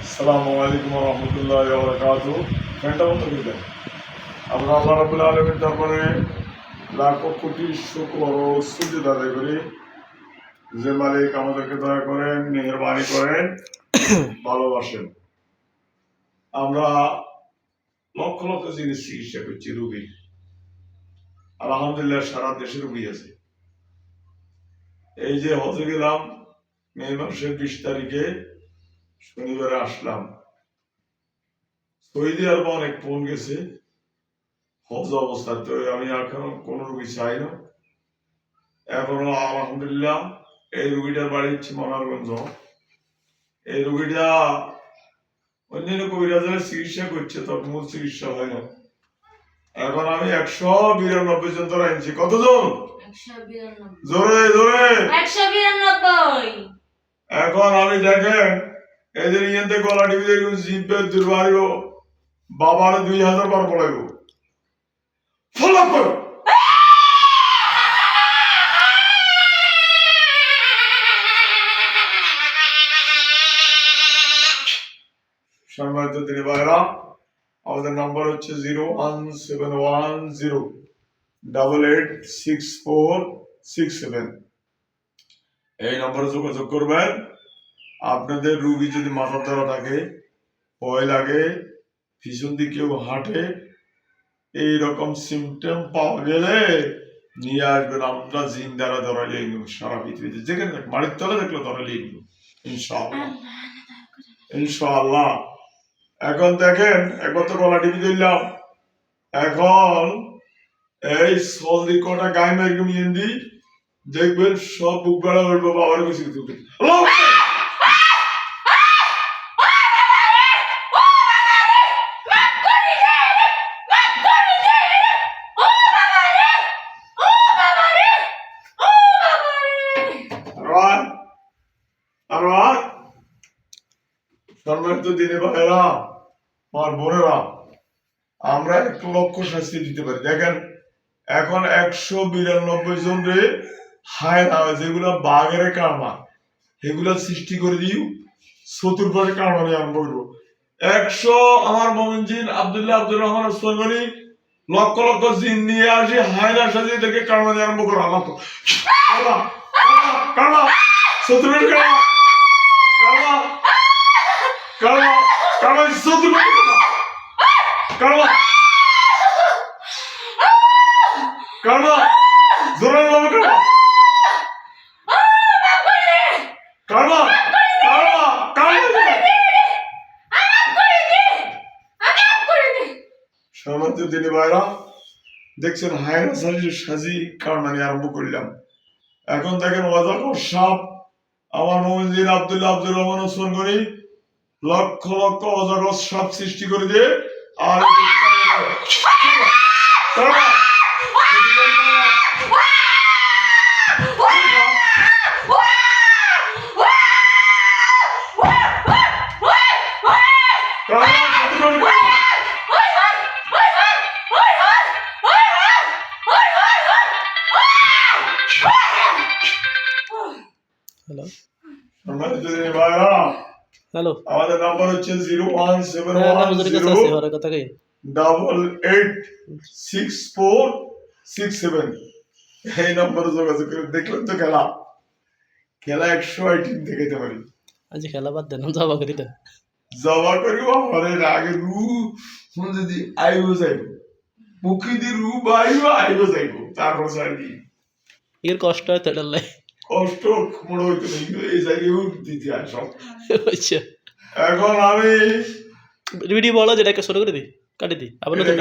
আসসালামু আলাইকুম ওয়া রাহমাতুল্লাহি ওয়া বারাকাতুহু। ফ্যানটা বন্ধ করে দেন। আমরা আল্লাহ রাব্বুল আলামিনের দরবারে লাখো কোটি শুকর ও সুজুদ আদায় করি যে মালিক আমাদেরকে দয়া করেন, মেহেরবানি করেন, ভালোবাসেন। আমরা লক্ষ লক্ষ জিনিস চিকিৎসা করছি রোগী, আলহামদুলিল্লাহ সারা দেশে রোগী আছে। এই যে হজে গেলাম মে মাসের 20 তারিখে, শনিবারে আসলাম। সৌদি আরবে অনেক ফোন গেছে হজ অবস্থাতে, আমি এখন কোন রুগী চাই না। এখনো আলহামদুলিল্লাহ এই রুগীটার বাড়ি হচ্ছে মনারগঞ্জ। এই রুগীটা অন্যান্য কবিরাজের চিকিৎসা করছে, তবে মূল চিকিৎসা হয় না। এখন আমি 192 জন ধরে আনছি। কতজন? 192। জোরে জোরে 192। এখন আমি দেখেন এদের ইয়েতে গলা টিভি জিপে দুর্বাড়িব বাবার 2000 বার পড়াইব। ফলো করো। সম্মানিত দিনী ভাইরা, আমাদের নাম্বার হচ্ছে 01710886467। এই নম্বরে যোগাযোগ করবেন। আপনাদের রোগী যদি মাথা ধরা থাকে, ভয় লাগে, পিছন দিকেও হাঁটে, এইরকম সিমটম পাওয়া গেলে নিয়ে আসবেন। আমরা জিন দ্বারা ধরালিয়ে নিব সারা পৃথিবীতে, যেখানে মাটির তলে দেখলে ধরালিয়ে নিব ইনশাআল্লাহ ইনশাআল্লাহ। এখন দেখেন একবার তো গলা টিপি দিলাম, এখন এই সলদি কটা গায়ে মেরে মিয়েন্দি দেখবেন সব বুক বেড়া উঠবো। বাবার বেশি তুলবে সম্মানিত দিনে ভাইরা, আমার বোনেরা, আমরা 1 লক্ষ শাস্তি দিতে পারি। দেখেন এখন 192 জন রে হায় না, যেগুলা বাঘের কারণা সেগুলা সৃষ্টি করে দিও, চতুর্পাশে কারণা নিয়ে আরম্ভ করবো। 100 আমার মোমিন জিন আব্দুল্লাহ আব্দুর রহমান ওসমানী লক্ষ লক্ষ জিন নিয়ে আসি, হায়না সাজিয়ে থেকে কারণা নিয়ে আরম্ভ করো। আমার তো কারণা চতুর্পাশে কারণা কারণা কারণা কারণা চতুর্পাশে কারণা কারণা জোরে বলো কারণা কারণা কারণা কারণা। সম্মানিত দিনী ভাইরা, দেখছেন হায়না সাজি কারণা নিয়ে আরম্ভ করলাম। এখন দেখেন অজাগর সাপ আমার মোমিন জিন আব্দুল্লাহ আব্দুর রহমান ওসমান গনি লক্ষ লক্ষ অজাগর সাপ সৃষ্টি করে দিয়ে আর হ্যালো হ্যালো, আমাদের নাম্বার হচ্ছে 01710886467। এই নম্বরে যোগাযোগ করে দেখলেন তো খেলা 118 দেখাইতে পারি। আজ খেলা বাদ দেন, জবা করি তো জবা করি বাবারে আগে রু যদি আইব যাইব মুখি দি রু বাইব আইব যাইব, তারপর সারি এর কষ্ট হয় তো ডাল্লাই কষ্ট মনে হইতো না, এই জায়গায় দিতে হয় সব। আচ্ছা, এখন আমি ভিডিও বলো যেটাকে শুরু করে দিই, কাটি দিই আবার নতুন।